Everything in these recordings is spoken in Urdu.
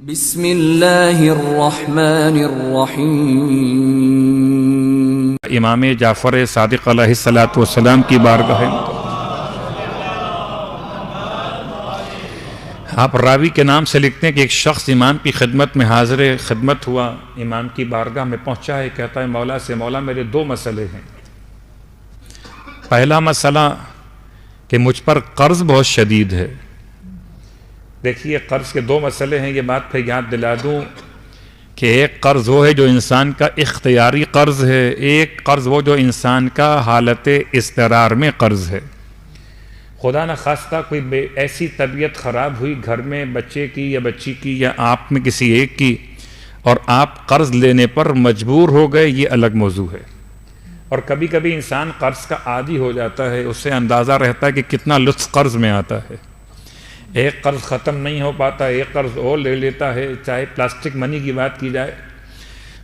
بسم اللہ الرحمن الرحیم۔ امام جعفر صادق علیہ السلام کی بارگاہ آپ راوی کے نام سے لکھتے ہیں کہ ایک شخص امام کی خدمت میں حاضر خدمت ہوا، امام کی بارگاہ میں پہنچا ہے، کہتا ہے مولا سے مولا میرے دو مسئلے ہیں۔ پہلا مسئلہ کہ مجھ پر قرض بہت شدید ہے۔ دیکھیے قرض کے دو مسئلے ہیں، یہ بات پھر یاد دلا دوں کہ ایک قرض وہ ہے جو انسان کا اختیاری قرض ہے، ایک قرض وہ جو انسان کا حالت اضطرار میں قرض ہے۔ خدا نہ خواستہ کوئی ایسی طبیعت خراب ہوئی گھر میں بچے کی یا بچی کی یا آپ میں کسی ایک کی، اور آپ قرض لینے پر مجبور ہو گئے، یہ الگ موضوع ہے۔ اور کبھی کبھی انسان قرض کا عادی ہو جاتا ہے، اس سے اندازہ رہتا ہے کہ کتنا لطف قرض میں آتا ہے۔ ایک قرض ختم نہیں ہو پاتا، ایک قرض اور لے لیتا ہے، چاہے پلاسٹک منی کی بات کی جائے۔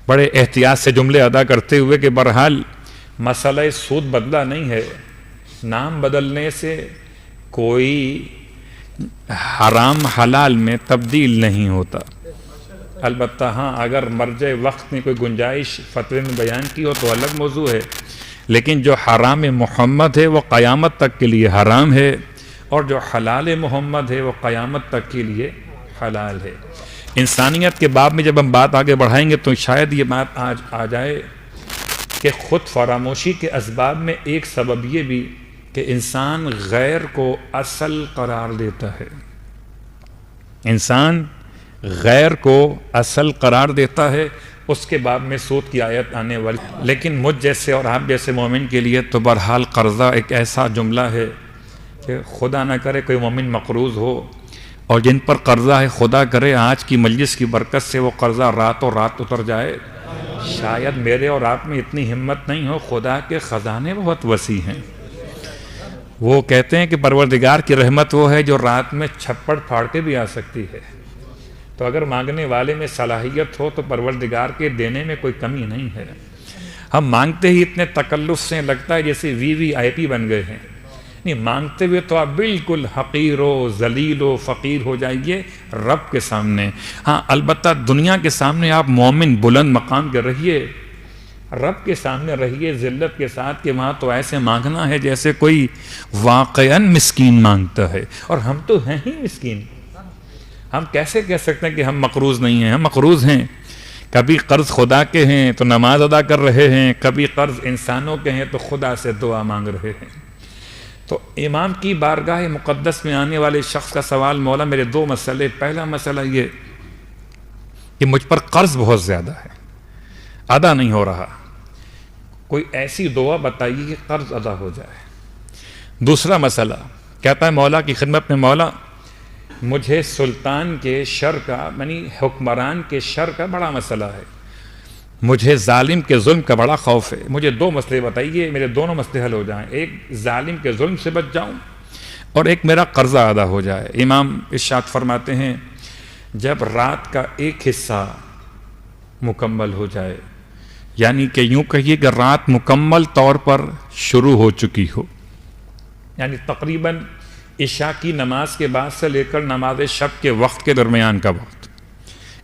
بڑے احتیاط سے جملے ادا کرتے ہوئے کہ بہرحال مسئلہ سود بدلا نہیں ہے، نام بدلنے سے کوئی حرام حلال میں تبدیل نہیں ہوتا۔ البتہ ہاں اگر مرجع وقت نے کوئی گنجائش فتوے میں بیان کی ہو تو الگ موضوع ہے، لیکن جو حرام محمد ہے وہ قیامت تک کے لیے حرام ہے، اور جو حلال محمد ہے وہ قیامت تک کے لیے حلال ہے۔ انسانیت کے باب میں جب ہم بات آگے بڑھائیں گے تو شاید یہ بات آج آ جائے کہ خود فراموشی کے اسباب میں ایک سبب یہ بھی کہ انسان غیر کو اصل قرار دیتا ہے۔ انسان غیر کو اصل قرار دیتا ہے، اس کے باب میں سود کی آیت آنے والی، لیکن مجھ جیسے اور آپ جیسے مومن کے لیے تو بہرحال قرضہ ایک ایسا جملہ ہے کہ خدا نہ کرے کوئی مومن مقروض ہو، اور جن پر قرضہ ہے خدا کرے آج کی مجلس کی برکت سے وہ قرضہ راتوں رات اتر جائے۔ شاید میرے اور آپ میں اتنی ہمت نہیں ہو، خدا کے خزانے بہت وسیع ہیں۔ وہ کہتے ہیں کہ پروردگار کی رحمت وہ ہے جو رات میں چھپڑ پھاڑ کے بھی آ سکتی ہے، تو اگر مانگنے والے میں صلاحیت ہو تو پروردگار کے دینے میں کوئی کمی نہیں ہے۔ ہم مانگتے ہی اتنے تکلف سے لگتا ہے جیسے VIP بن گئے ہیں، نہیں مانگتے ہوئے تو آپ بالکل حقیر و ذلیل و فقیر ہو جائیے رب کے سامنے۔ ہاں البتہ دنیا کے سامنے آپ مومن بلند مقام کے رہیے، رب کے سامنے رہیے ذلت کے ساتھ، کہ وہاں تو ایسے مانگنا ہے جیسے کوئی واقعاً مسکین مانگتا ہے، اور ہم تو ہیں ہی مسکین۔ ہم کیسے کہہ سکتے ہیں کہ ہم مقروض نہیں ہیں؟ ہم مقروض ہیں۔ کبھی قرض خدا کے ہیں تو نماز ادا کر رہے ہیں، کبھی قرض انسانوں کے ہیں تو خدا سے دعا مانگ رہے ہیں۔ تو امام کی بارگاہ مقدس میں آنے والے شخص کا سوال، مولا میرے دو مسئلے، پہلا مسئلہ یہ کہ مجھ پر قرض بہت زیادہ ہے، ادا نہیں ہو رہا، کوئی ایسی دعا بتائیے کہ قرض ادا ہو جائے۔ دوسرا مسئلہ کہتا ہے مولا کی خدمت میں، مولا مجھے سلطان کے شر کا یعنی حکمران کے شر کا بڑا مسئلہ ہے، مجھے ظالم کے ظلم کا بڑا خوف ہے، مجھے دو مسئلے بتائیے میرے دونوں مسئلے حل ہو جائیں، ایک ظالم کے ظلم سے بچ جاؤں اور ایک میرا قرضہ ادا ہو جائے۔ امام ارشاد فرماتے ہیں جب رات کا ایک حصہ مکمل ہو جائے، یعنی کہ یوں کہیے کہ رات مکمل طور پر شروع ہو چکی ہو، یعنی تقریباً عشاء کی نماز کے بعد سے لے کر نماز شب کے وقت کے درمیان کا وقت،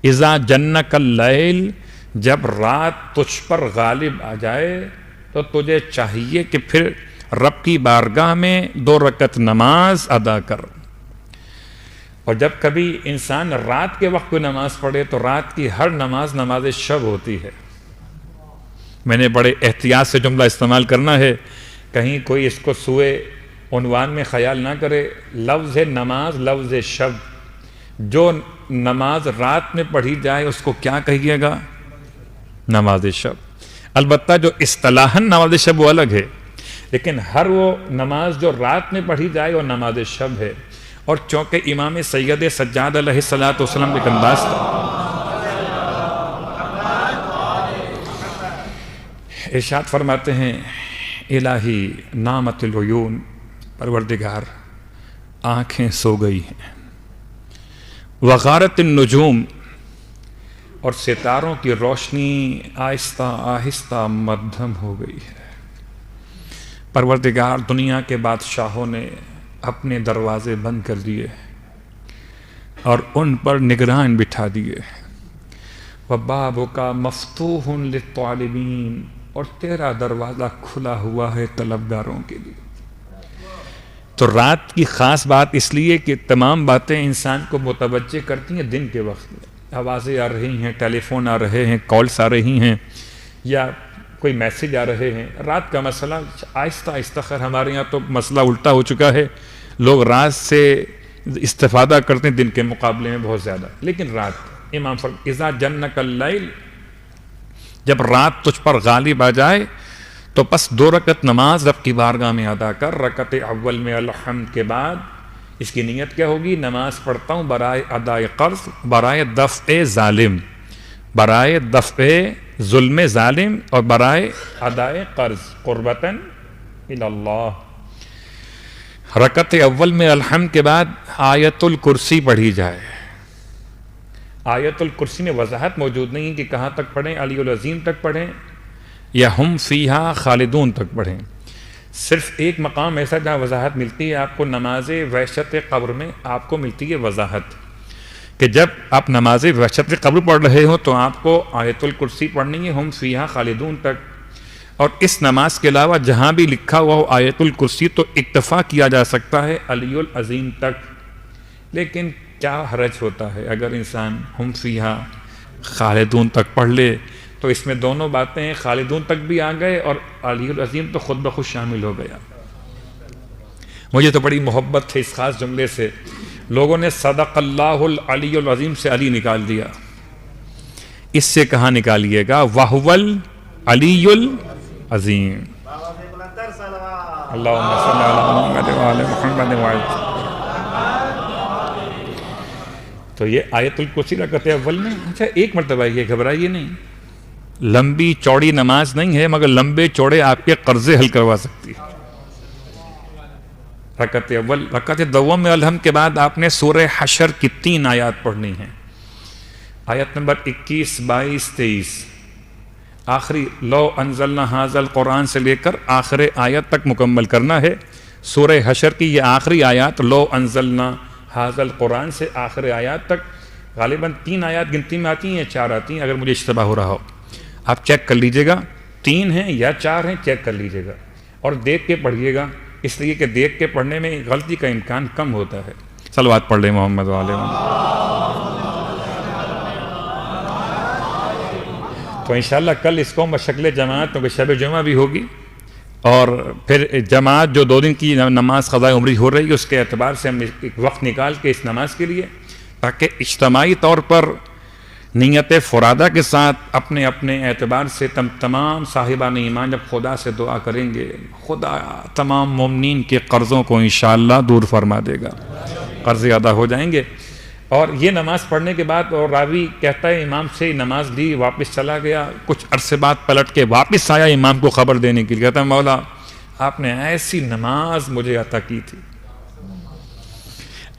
اذا جنک اللیل، جب رات تجھ پر غالب آ جائے تو تجھے چاہیے کہ پھر رب کی بارگاہ میں 2 رکعت نماز ادا کر۔ اور جب کبھی انسان رات کے وقت کو نماز پڑھے تو رات کی ہر نماز نماز شب ہوتی ہے۔ میں نے بڑے احتیاط سے جملہ استعمال کرنا ہے، کہیں کوئی اس کو سوئے عنوان میں خیال نہ کرے۔ لفظ ہے نماز، لفظ ہے شب، جو نماز رات میں پڑھی جائے اس کو کیا کہیے گا؟ نماز شب۔ البتہ جو اصطلاحاً نماز شب وہ الگ ہے، لیکن ہر وہ نماز جو رات میں پڑھی جائے وہ نماز شب ہے۔ اور چونکہ امام سید سجاد علیہ السلام ایک انداز تھا، ارشاد فرماتے ہیں الہی نامت العیون، پروردگار آنکھیں سو گئی ہیں، وغارت النجوم، اور ستاروں کی روشنی آہستہ آہستہ مدھم ہو گئی ہے۔ پروردگار دنیا کے بادشاہوں نے اپنے دروازے بند کر دیے، اور ان پر نگران بٹھا دیے. وَبَابُكَ مَفْتُوحٌ لِلطَّالِبِينَ، اور تیرا دروازہ کھلا ہوا ہے طلبگاروں کے لیے. تو رات کی خاص بات اس لیے کہ تمام باتیں انسان کو متوجہ کرتی ہیں دن کے وقت میں. آوازیں آ رہی ہیں، ٹیلی فون آ رہے ہیں، کالس آ رہی ہیں، یا کوئی میسج آ رہے ہیں. رات کا مسئلہ آہستہ آہستہ، خیر ہمارے یہاں تو مسئلہ الٹا ہو چکا ہے، لوگ رات سے استفادہ کرتے ہیں دن کے مقابلے میں بہت زیادہ. لیکن رات، امام فرماتے اذا جنک اللیل، جب رات تجھ پر غالب آ جائے تو پس 2 رکعت نماز رب کی بارگاہ میں ادا کر. رکعت اول میں الحمد کے بعد اس کی نیت کیا ہوگی؟ نماز پڑھتا ہوں برائے ادائے قرض، برائے دفع ظالم، برائے دفع ظلم ظالم، اور برائے ادائے قرض، قربتاً الی اللہ. رکعت اول میں الحمد کے بعد آیت الکرسی پڑھی جائے. آیت الکرسی میں وضاحت موجود نہیں کہ کہاں تک پڑھیں، علی العظیم تک پڑھیں یا ہم فیہا خالدون تک پڑھیں. صرف ایک مقام ایسا جہاں وضاحت ملتی ہے آپ کو، نماز وحشت قبر میں آپ کو ملتی ہے وضاحت کہ جب آپ نماز وحشت قبر پڑھ رہے ہو تو آپ کو آیت الکرسی پڑھنی ہے ہم فیہا خالدون تک. اور اس نماز کے علاوہ جہاں بھی لکھا ہوا ہو آیت الکرسی تو اکتفا کیا جا سکتا ہے علی العظیم تک. لیکن کیا حرج ہوتا ہے اگر انسان ہم فیہا خالدون تک پڑھ لے؟ تو اس میں دونوں باتیں ہیں، خالدون تک بھی آ گئے اور علی العظیم تو خود بخود شامل ہو گیا. مجھے تو بڑی محبت ہے اس خاص جملے سے. لوگوں نے صدق اللہ العلی العظیم سے علی نکال دیا. اس سے کہاں نکالیے گا؟ وَهُوَ الْعَلِيُّ الْعَظِيمُ. اللہم صلی علی محمد وآل محمد وآل. تو یہ آیت الکرسی رکعت اول میں. اچھا ایک مرتبہ یہ گھبرائیے نہیں، لمبی چوڑی نماز نہیں ہے مگر لمبے چوڑے آپ کے قرضے حل کروا سکتی ہے. رکعت اول. رکعت دوم میں الحمد کے بعد آپ نے سورہ حشر کی 3 آیات پڑھنی ہیں. آیت نمبر 21، 22، 23، آخری لو انزلنا ھذا القرآن سے لے کر آخر آیت تک مکمل کرنا ہے. سورہ حشر کی یہ آخری آیات لو انزلنا ھذا القرآن سے آخر آیات تک غالباً 3 آیات گنتی میں آتی ہیں یا 4 آتی ہیں، اگر مجھے اشتباہ ہو رہا ہو آپ چیک کر لیجئے گا، 3 ہیں یا 4 ہیں چیک کر لیجئے گا اور دیکھ کے پڑھیے گا، اس لیے کہ دیکھ کے پڑھنے میں غلطی کا امکان کم ہوتا ہے. صلوات پڑھ لیں محمد وآلہ محمد. تو انشاءاللہ کل اس کو مشکل جماعت، کیونکہ شب جمعہ بھی ہوگی اور پھر جماعت جو 2 دن کی نماز قضاء عمری ہو رہی ہے اس کے اعتبار سے ہم ایک وقت نکال کے اس نماز کے لیے، تاکہ اجتماعی طور پر نیت فرادہ کے ساتھ اپنے اپنے اعتبار سے تمام صاحبان ایمان جب خدا سے دعا کریں گے، خدا تمام مومنین کے قرضوں کو انشاءاللہ دور فرما دے گا، قرض ادا ہو جائیں گے. اور یہ نماز پڑھنے کے بعد اور راوی کہتا ہے امام سے نماز لی واپس چلا گیا، کچھ عرصے بعد پلٹ کے واپس آیا امام کو خبر دینے کے لیے، کہتا ہے مولا آپ نے ایسی نماز مجھے عطا کی تھی،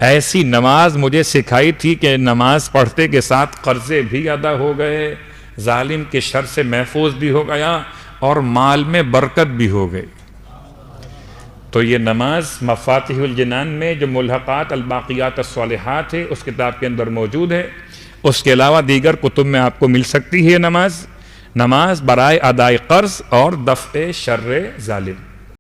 ایسی نماز مجھے سکھائی تھی کہ نماز پڑھتے کے ساتھ قرضے بھی ادا ہو گئے، ظالم کے شر سے محفوظ بھی ہو گیا اور مال میں برکت بھی ہو گئی. تو یہ نماز مفاتیح الجنان میں جو ملحقات الباقیات الصالحات ہے اس کتاب کے اندر موجود ہے. اس کے علاوہ دیگر کتب میں آپ کو مل سکتی ہے. نماز برائے ادائے قرض اور دفع شر ظالم.